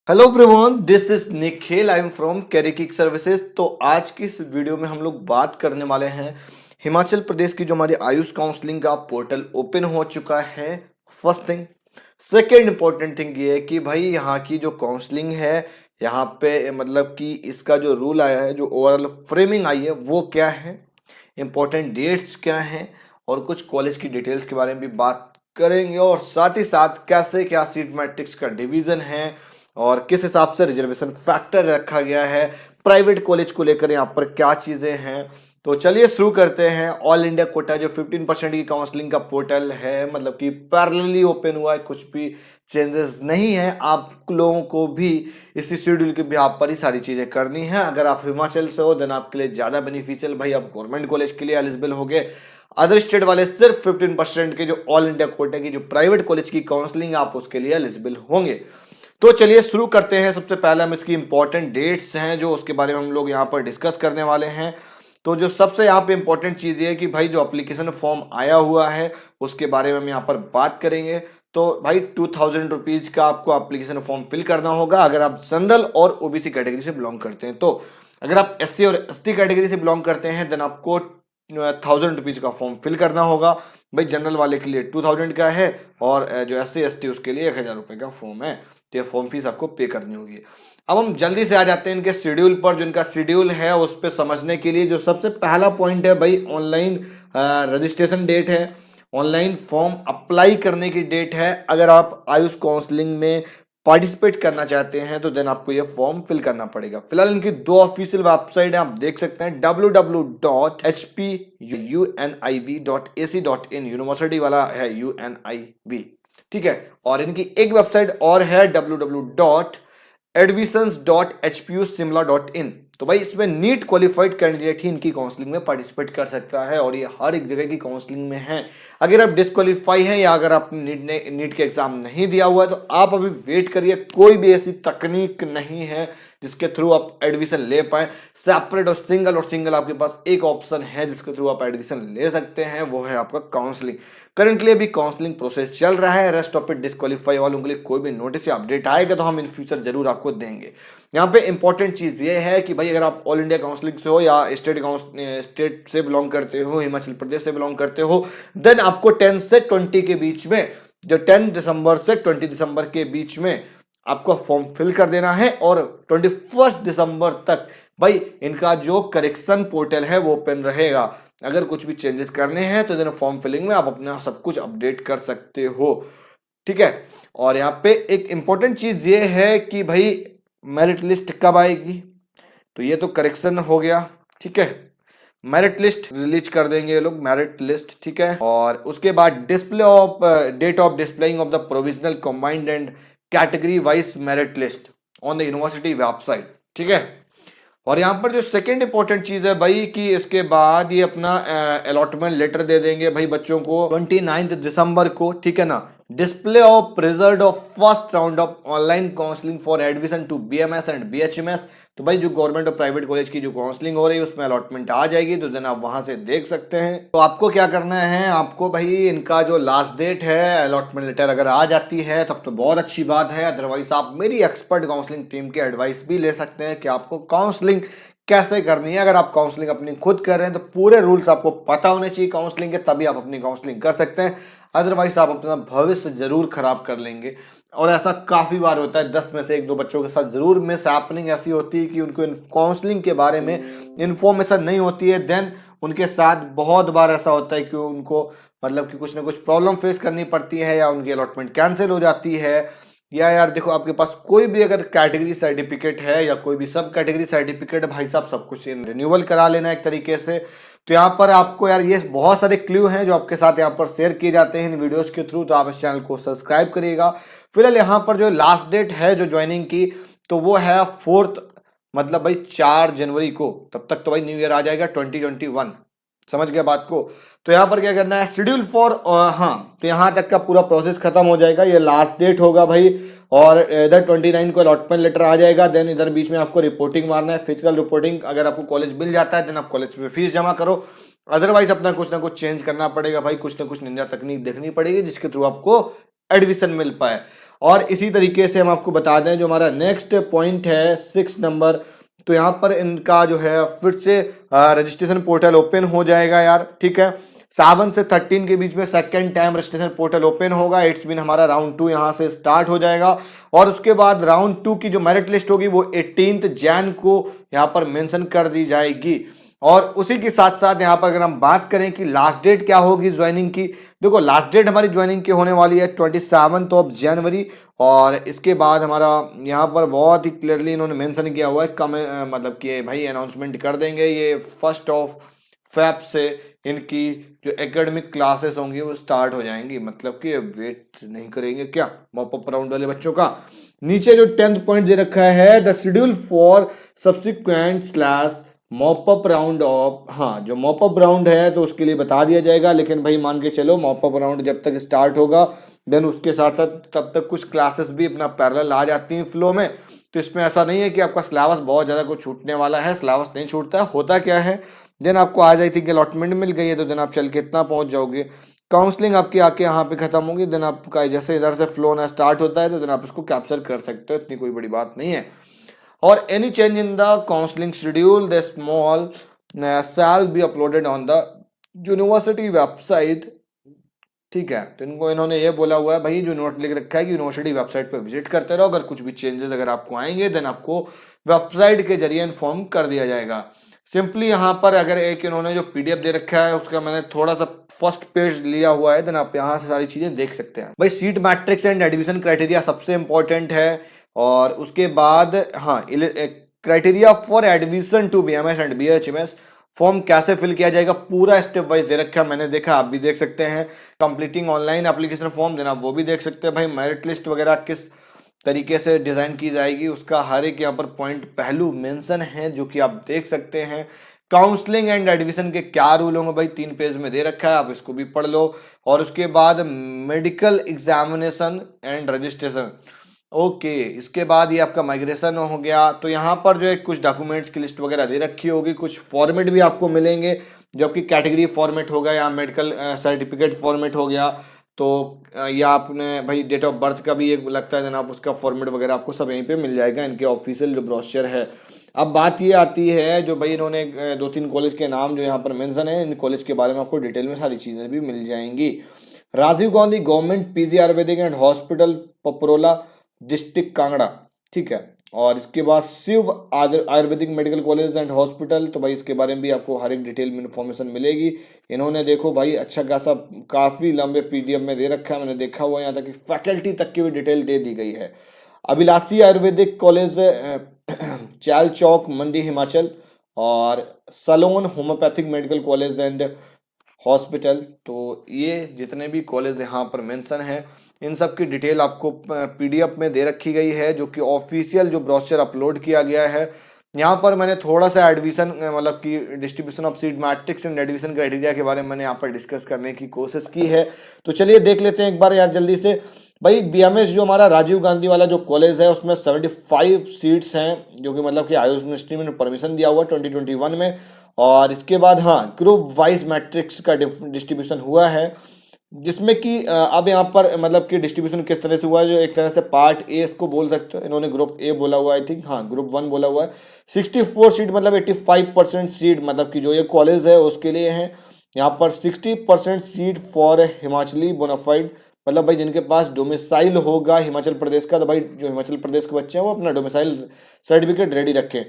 Hello everyone, this is Nikhil. I am from कैरिकिक services. तो आज की इस वीडियो में हम लोग बात करने वाले हैं हिमाचल प्रदेश की जो हमारी आयुष काउंसलिंग का पोर्टल ओपन हो चुका है। First thing. Second important thing ये है कि भाई यहाँ की जो काउंसलिंग है, यहाँ पे मतलब कि इसका जो रूल आया है, जो ओवरऑल फ्रेमिंग आई है वो क्या है, इंपॉर्टेंट डेट्स क्या हैं, और कुछ कॉलेज की डिटेल्स के बारे में भी बात करेंगे। और साथ ही साथ कैसे क्या सीट मैट्रिक्स का डिवीजन है और किस हिसाब से रिजर्वेशन फैक्टर रखा गया है, प्राइवेट कॉलेज को लेकर यहाँ पर क्या चीज़ें हैं। तो चलिए शुरू करते हैं। ऑल इंडिया कोटा जो 15% की काउंसलिंग का पोर्टल है, मतलब कि पैरेलली ओपन हुआ है, कुछ भी चेंजेस नहीं है। आप लोगों को भी इसी शेड्यूल के बिहाफ पर ही सारी चीज़ें करनी है। अगर आप हिमाचल से हो देन आपके लिए ज़्यादा बेनिफिशियल, भाई आप गवर्नमेंट कॉलेज के लिए एलिजिबल हो गए। अदर स्टेट वाले सिर्फ 15% के जो ऑल इंडिया कोटा की जो प्राइवेट कॉलेज की काउंसलिंग, आप उसके लिए एलिजिबल होंगे। तो चलिए शुरू करते हैं। सबसे पहले हम इसकी इंपॉर्टेंट डेट्स हैं जो उसके बारे में हम लोग यहाँ पर डिस्कस करने वाले हैं। तो जो सबसे यहाँ पे इंपॉर्टेंट चीज़ ये है कि भाई जो एप्लीकेशन फॉर्म आया हुआ है उसके बारे में हम यहाँ पर बात करेंगे। तो भाई 2000 रुपीज़ का आपको एप्लीकेशन फॉर्म फिल करना होगा अगर आप जनरल और ओबीसी कैटेगरी से बिलोंग करते हैं। तो अगर आप एससी और एसटी कैटेगरी से बिलोंग करते हैं देन आपको 1000 रुपीज़ का फॉर्म फिल करना होगा। भाई जनरल वाले के लिए 2000 का है और जो एससी एसटी उसके लिए 1000 रुपये का फॉर्म है। तो ये फॉर्म फीस आपको पे करनी होगी। अब हम जल्दी से आ जाते हैं इनके शेड्यूल पर। जो इनका शेड्यूल है उस पर समझने के लिए जो सबसे पहला पॉइंट है भाई, ऑनलाइन रजिस्ट्रेशन डेट है, ऑनलाइन फॉर्म अप्लाई करने की डेट है। अगर आप आयुष काउंसलिंग में पार्टिसिपेट करना चाहते हैं तो देन आपको ये फॉर्म फिल करना पड़ेगा। फिलहाल इनकी दो ऑफिशियल वेबसाइट है, आप देख सकते हैं www.hpuniv.ac.in, यूनिवर्सिटी वाला है UNIV, ठीक है। और इनकी एक वेबसाइट और है www.admissions.hpusimla.in। तो भाई इसमें नीट क्वालिफाइड कैंडिडेट ही इनकी काउंसलिंग में पार्टिसिपेट कर सकता है और ये हर एक जगह की काउंसलिंग में है। अगर आप डिस्क्वालीफाई हैं या अगर आपने नीट के एग्जाम नहीं दिया हुआ है तो आप अभी वेट करिए। कोई भी ऐसी तकनीक नहीं है जिसके थ्रू आप एडमिशन ले पाए। सेपरेट और सिंगल आपके पास एक ऑप्शन है जिसके थ्रू आप एडमिशन ले सकते हैं, वो है आपका काउंसलिंग। करंटली अभी काउंसलिंग प्रोसेस चल रहा है। रेस्ट ऑफ इट डिस्क्वालीफाई वालों के लिए कोई भी नोटिस या अपडेट आएगा तो हम इन फ्यूचर जरूर आपको देंगे। यहाँ पे इंपॉर्टेंट चीज ये है कि भाई अगर आप ऑल इंडिया काउंसलिंग से हो या स्टेट से बिलोंग करते हो, हिमाचल प्रदेश से बिलोंग करते हो, देन आपको 10 से 20 के बीच में, जो 10 दिसंबर से 20 दिसंबर के बीच में आपको फॉर्म फिल कर देना है। और 21 दिसंबर तक भाई इनका जो करेक्शन पोर्टल है वो ओपन रहेगा। अगर कुछ भी चेंजेस करने हैं तो देन फॉर्म फिलिंग में आप अपना सब कुछ अपडेट कर सकते हो, ठीक है। और यहाँ पे एक इंपॉर्टेंट चीज ये है कि भाई मेरिट लिस्ट कब आएगी। तो ये तो करेक्शन हो गया, ठीक है। मेरिट लिस्ट रिलीज कर देंगे ये लोग, मेरिट लिस्ट, ठीक है। और उसके बाद display of date of displaying of the provisional combined and category wise merit list on the university website, ठीक है। और यहाँ पर जो सेकेंड इंपॉर्टेंट चीज है भाई कि इसके बाद ये अपना अलॉटमेंट लेटर दे देंगे भाई बच्चों को 29 दिसंबर को, ठीक है ना। Display of result of first round of online counselling for admission to BMS and BHMS। तो भाई जो गवर्नमेंट और प्राइवेट कॉलेज की जो काउंसलिंग हो रही है उसमें अलॉटमेंट आ जाएगी, तो देन आप वहां से देख सकते हैं। तो आपको क्या करना है, आपको भाई इनका जो लास्ट डेट है अलॉटमेंट लेटर अगर आ जाती है तब तो बहुत अच्छी बात है। अदरवाइज आप मेरी एक्सपर्ट काउंसलिंग टीम की एडवाइस भी ले सकते हैं कि आपको काउंसलिंग कैसे करनी है। अगर आप काउंसलिंग अपनी खुद कर रहे हैं तो पूरे रूल्स आपको पता होने चाहिए काउंसलिंग के, तभी आप अपनी काउंसलिंग कर सकते हैं। अदरवाइज आप अपना भविष्य जरूर खराब कर लेंगे। और ऐसा काफी बार होता है, 10 में से 1-2 बच्चों के साथ जरूर मिस हैपनिंग ऐसी होती है कि उनको काउंसलिंग के बारे में इंफॉर्मेशन नहीं होती है। देन उनके साथ बहुत बार ऐसा होता है कि उनको मतलब कि कुछ ना कुछ प्रॉब्लम फेस करनी पड़ती है या उनकी अलॉटमेंट कैंसिल हो जाती है। या यार देखो, आपके पास कोई भी अगर कैटेगरी सर्टिफिकेट है या कोई भी सब कैटेगरी सर्टिफिकेट, भाई साहब सब कुछ रिन्यूअल करा लेना एक तरीके से। तो यहाँ पर आपको यार ये बहुत सारे क्लू हैं जो आपके साथ यहाँ पर शेयर किए जाते हैं इन वीडियोस के थ्रू, तो आप इस चैनल को सब्सक्राइब करिएगा। फिलहाल यहाँ पर जो लास्ट डेट है जो ज्वाइनिंग की, तो वो है 4th, मतलब भाई 4 जनवरी को। तब तक तो भाई न्यू ईयर आ जाएगा 2021, समझ गया बात को। तो यहाँ पर क्या करना है, शेड्यूल फॉर, हाँ, तो यहाँ तक का पूरा प्रोसेस खत्म हो जाएगा, ये लास्ट डेट होगा भाई। और इधर 29 को अलॉटमेंट लेटर आ जाएगा। देन इधर बीच में आपको रिपोर्टिंग मारना है, फिजिकल रिपोर्टिंग। अगर आपको कॉलेज मिल जाता है देन आप कॉलेज में फीस जमा करो, अदरवाइज अपना कुछ ना कुछ चेंज करना पड़ेगा भाई, कुछ ना कुछ निंजा तकनीक देखनी पड़ेगी जिसके थ्रू आपको एडमिशन मिल पाए। और इसी तरीके से हम आपको बता दें जो हमारा नेक्स्ट पॉइंट है 6 नंबर, तो यहाँ पर इनका जो है फिर से रजिस्ट्रेशन पोर्टल ओपन हो जाएगा यार, ठीक है। 7 से 13 के बीच में second time registration portal open होगा। इट्स मीन हमारा राउंड 2 यहाँ से स्टार्ट हो जाएगा। और उसके बाद राउंड 2 की जो मेरिट लिस्ट होगी वो 18 जैन को यहाँ पर मेंशन कर दी जाएगी। और उसी के साथ साथ यहाँ पर अगर हम बात करें कि लास्ट डेट क्या होगी ज्वाइनिंग की, देखो लास्ट डेट हमारी ज्वाइनिंग की होने वाली है 27 जनवरी। और इसके बाद हमारा यहाँ पर बहुत ही क्लियरली इन्होंने मेंशन किया हुआ है मतलब कि भाई अनाउंसमेंट कर देंगे ये 1 फेब से इनकी जो एकेडमिक क्लासेस होंगी वो स्टार्ट हो जाएंगी। मतलब कि वेट नहीं करेंगे क्या मॉप अप राउंड वाले बच्चों का। नीचे जो 10th पॉइंट दे रखा है the schedule for subsequent slash mop up round of, हाँ जो मॉप अप राउंड है तो उसके लिए बता दिया जाएगा। लेकिन भाई मान के चलो मॉप अप राउंड जब तक स्टार्ट होगा देन उसके साथ साथ तब तक कुछ क्लासेस भी अपना पैरेलल आ जाती हैं फ्लो में। तो इसमें ऐसा नहीं है कि आपका सिलेबस बहुत ज़्यादा कुछ छूटने वाला है, सिलेबस नहीं छूटता है। होता क्या है देन आपको आज आई थिंक अलॉटमेंट मिल गई है तो देन आप चल के इतना पहुंच जाओगे, काउंसलिंग आपकी आके यहाँ पे खत्म होगी, देन आपका जैसे इधर से फ्लो ना स्टार्ट होता है तो देन आप इसको कैप्चर कर सकते हो, इतनी कोई बड़ी बात नहीं है। और any change in the counselling schedule the small shall be uploaded on the university website, ठीक है। तो इनको इन्होंने ये बोला हुआ है भाई जो नोट लिख रखा है कि यूनिवर्सिटी वेबसाइट पे विजिट करते रहो, अगर कुछ भी चेंजेस अगर आपको आएंगे देन आपको वेबसाइट के जरिए इन्फॉर्म कर दिया जाएगा। सिंपली यहाँ पर अगर एक इन्होंने जो पीडीएफ दे रखा है उसका मैंने थोड़ा सा फर्स्ट पेज लिया हुआ है, देन आप यहाँ से सारी चीजें देख सकते हैं। भाई seat matrix and admission criteria सबसे इंपॉर्टेंट है। और उसके बाद हाँ criteria for admission to BMS and BHMS form कैसे फिल किया जाएगा पूरा स्टेप वाइज दे रखा है, मैंने देखा, आप भी देख सकते हैं। कंप्लीटिंग ऑनलाइन एप्लीकेशन फॉर्म देना वो भी देख सकते हैं। भाई मेरिट लिस्ट वगैरह किस तरीके से डिजाइन की जाएगी उसका हर एक यहाँ पर पॉइंट पहलू मेंशन है जो कि आप देख सकते हैं। काउंसलिंग एंड एडमिशन के क्या रूल होंगे भाई 3 पेज में दे रखा है, आप इसको भी पढ़ लो। और उसके बाद medical examination and registration, okay इसके बाद ये आपका माइग्रेशन हो गया। तो यहाँ पर जो है कुछ डॉक्यूमेंट्स की लिस्ट वगैरह दे रखी होगी, कुछ फॉर्मेट भी आपको मिलेंगे जो कि कैटेगरी फॉर्मेट होगा या मेडिकल सर्टिफिकेट फॉर्मेट हो गया। तो या आपने भाई डेट ऑफ बर्थ का भी एक लगता है देन आप उसका फॉर्मेट वगैरह आपको सब यहीं पे मिल जाएगा, इनके ऑफिशियल जो ब्रोशर है। अब बात ये आती है जो भाई इन्होंने 2-3 कॉलेज के नाम जो यहाँ पर मेंशन है, इन कॉलेज के बारे में आपको डिटेल में सारी चीज़ें भी मिल जाएंगी। Rajiv Gandhi government PG ayurvedic and hospital Paprola district Kangra, ठीक है। और इसके बाद Shiv ayurvedic medical college and hospital, तो भाई इसके बारे में भी आपको हर एक डिटेल में इन्फॉर्मेशन मिलेगी। इन्होंने देखो भाई अच्छा खासा काफ़ी लंबे पीडीएफ में दे रखा है, मैंने देखा हुआ यहाँ तक कि फैकल्टी तक की भी डिटेल दे दी गई है। अभिलाषी आयुर्वेदिक कॉलेज चाल चौक मंडी हिमाचल, और salon homeopathic medical college and hospital. तो ये जितने भी कॉलेज यहाँ पर मेंशन है इन सब की डिटेल आपको पीडीएफ में दे रखी गई है जो कि ऑफिशियल जो ब्रोशर अपलोड किया गया है। यहाँ पर मैंने थोड़ा सा एडमिशन मतलब कि distribution of seat matrix and admission criteria के बारे में मैंने यहाँ पर डिस्कस करने की कोशिश की है। तो चलिए देख लेते हैं एक बार यार जल्दी से। भाई बीएमएस जो हमारा राजीव गांधी वाला जो कॉलेज है उसमें 75 सीट्स हैं जो कि मतलब कि आयुष मिनिस्ट्री में परमिशन दिया हुआ 2021 में। और इसके बाद हाँ ग्रुप वाइज मैट्रिक्स का डिस्ट्रीब्यूशन हुआ है, जिसमें कि अब यहाँ पर मतलब कि डिस्ट्रीब्यूशन किस तरह से हुआ है, जो एक तरह से पार्ट ए इसको बोल सकते हो, इन्होंने ग्रुप ए बोला हुआ है आई थिंक, हाँ ग्रुप 1 बोला हुआ है। 64 सीट मतलब 85% सीट मतलब कि जो ये कॉलेज है उसके लिए है। यहाँ पर 60% सीट फॉर हिमाचली बोनाफाइड, मतलब भाई जिनके पास डोमिसाइल होगा हिमाचल प्रदेश का, तो भाई जो हिमाचल प्रदेश के बच्चे हैं वो अपना डोमिसाइल सर्टिफिकेट रेडी रखें।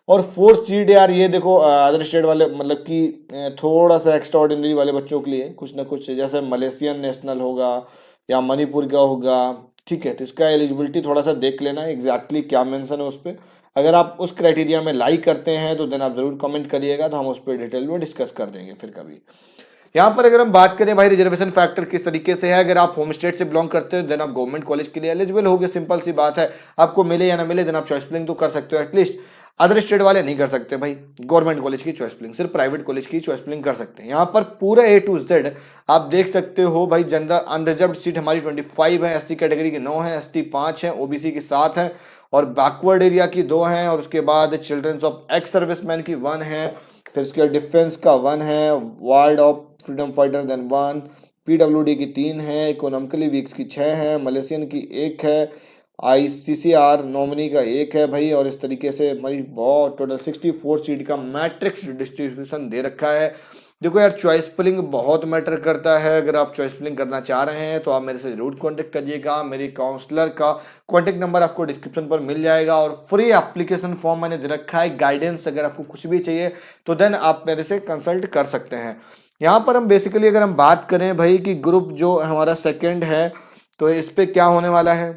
और 4th सीट यार ये देखो अदर स्टेट वाले मतलब कि थोड़ा सा एक्स्ट्रा ऑर्डिनरी वाले बच्चों के लिए कुछ ना कुछ, जैसे मलेशियन नेशनल होगा या मणिपुर का होगा, ठीक है। तो इसका एलिजिबिलिटी थोड़ा सा देख लेना है एग्जैक्टली क्या मेंशन है उस पर। अगर आप उस क्राइटेरिया में लाइक करते हैं तो देन आप जरूर कमेंट करिएगा, तो हम उस पर डिटेल में डिस्कस कर देंगे फिर कभी। यहाँ पर अगर हम बात करें भाई रिजर्वेशन फैक्टर किस तरीके से है, अगर आप होम स्टेट से बिलोंग करते हो देन आप गवर्नमेंट कॉलेज के लिए एलिजिबल होगे, सिंपल सी बात है। आपको मिले या ना मिले देन आप चॉइस फिलिंग तो कर सकते हो एटलीस्ट, अदर स्टेट वाले नहीं कर सकते भाई गवर्नमेंट कॉलेज की चॉइस फिलिंग, सिर्फ प्राइवेट कॉलेज की चॉइस फिलिंग कर सकते हैं। यहाँ पर पूरा A to Z आप देख सकते हो भाई। जनरल अनरिजर्व सीट हमारी 25 है, SC कैटेगरी की 9 है, ST 5 है, OBC की 7 है और बैकवर्ड एरिया की 2 हैं। और उसके बाद चिल्ड्रंस ऑफ एक्स सर्विसमैन की 1 है, फिर इसके डिफेंस का 1 है, ward of freedom fighter then 1, PWD की 3 है, इकोनॉमिकली वीक्स की 6 है, मलेशियन की 1 है, ICCR नॉमिनी का 1 है भाई। और इस तरीके से हमारी बहुत टोटल 64 सीट का मैट्रिक्स डिस्ट्रीब्यूशन दे रखा है। देखो यार, चॉइस फिलिंग बहुत मैटर करता है। अगर आप चॉइस फिलिंग करना चाह रहे हैं तो आप मेरे से जरूर कांटेक्ट करिएगा। मेरी काउंसलर का कांटेक्ट नंबर आपको डिस्क्रिप्शन पर मिल जाएगा और फ्री एप्लीकेशन फॉर्म मैंने दे रखा है। गाइडेंस अगर आपको कुछ भी चाहिए तो देन आप मेरे से कंसल्ट कर सकते हैं। यहाँ पर हम बेसिकली अगर हम बात करें भाई कि ग्रुप जो हमारा सेकेंड है तो इस पे क्या होने वाला है,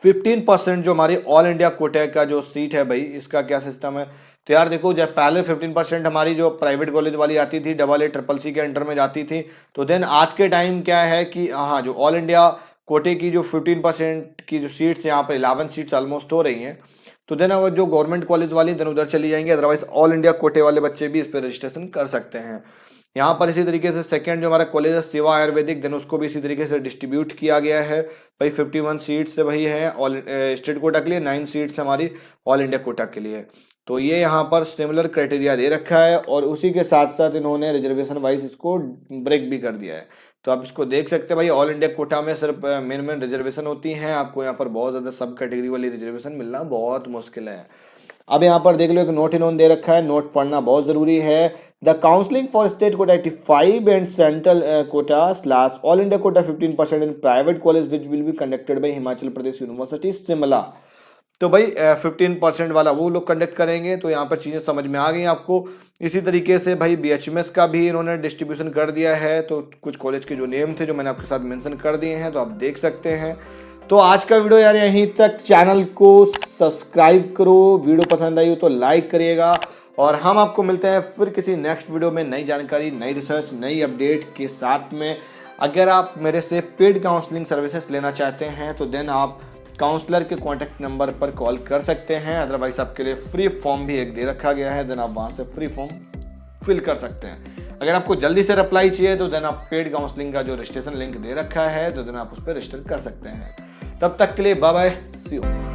15% जो हमारी ऑल इंडिया कोटे का जो सीट है भाई, इसका क्या सिस्टम है। तो यार देखो, जब पहले 15% हमारी जो प्राइवेट कॉलेज वाली आती थी, AA CCC के अंडर में जाती थी, तो देन आज के टाइम क्या है कि हाँ, जो ऑल इंडिया कोटे की जो 15% की जो सीट्स यहाँ पर 11 सीट्स ऑलमोस्ट हो रही हैं, तो देन अब जो गवर्नमेंट कॉलेज वाली देन उधर चली जाएंगे। अदरवाइज ऑल इंडिया कोटे वाले बच्चे भी इस पर रजिस्ट्रेशन कर सकते हैं। यहाँ पर इसी तरीके से सेकंड जो हमारा कॉलेज है शिवा आयुर्वेदिक, देन उसको भी इसी तरीके से डिस्ट्रीब्यूट किया गया है भाई। 51 सीट्स वही है ऑल स्टेट कोटा के लिए, 9 सीट्स हमारी ऑल इंडिया कोटा के लिए। तो ये यहाँ पर सिमिलर क्राइटेरिया दे रखा है और उसी के साथ साथ इन्होंने रिजर्वेशन वाइज इसको ब्रेक भी कर दिया है। तो आप इसको देख सकते हैं भाई, ऑल इंडिया कोटा में सिर्फ मेन रिजर्वेशन होती हैं, आपको यहाँ पर बहुत ज़्यादा सब कैटेगरी वाली रिजर्वेशन मिलना बहुत मुश्किल है। अब यहाँ पर देख लो, एक नोट इन्होंने दे रखा है, नोट पढ़ना बहुत जरूरी है। The counselling for state quota 85 and central quota slash all India quota 15% in private college which will be conducted by Himachal Pradesh university Shimla. तो भाई 15% वाला वो लोग कंडक्ट करेंगे। तो यहाँ पर चीज़ें समझ में आ गई आपको। इसी तरीके से भाई BHMS का भी इन्होंने डिस्ट्रीब्यूशन कर दिया है। तो कुछ कॉलेज के जो नेम थे जो मैंने आपके साथ मेंशन कर दिए हैं, तो आप देख सकते हैं। तो आज का वीडियो यार यहीं तक। चैनल को सब्सक्राइब करो, वीडियो पसंद आई हो तो लाइक करिएगा और हम आपको मिलते हैं फिर किसी नेक्स्ट वीडियो में नई जानकारी, नई रिसर्च, नई अपडेट के साथ में। अगर आप मेरे से पेड काउंसलिंग सर्विसेज लेना चाहते हैं तो देन आप काउंसलर के कॉन्टैक्ट नंबर पर कॉल कर सकते हैं। अदरवाइज आपके लिए फ्री फॉर्म भी एक दे रखा गया है, देन आप वहाँ से फ्री फॉर्म फिल कर सकते हैं। अगर आपको जल्दी से रिप्लाई चाहिए तो देन आप पेड काउंसलिंग का जो रजिस्ट्रेशन लिंक दे रखा है तो देन आप उस पर रजिस्टर कर सकते हैं। तब तक के लिए बाय बाय, सी यू।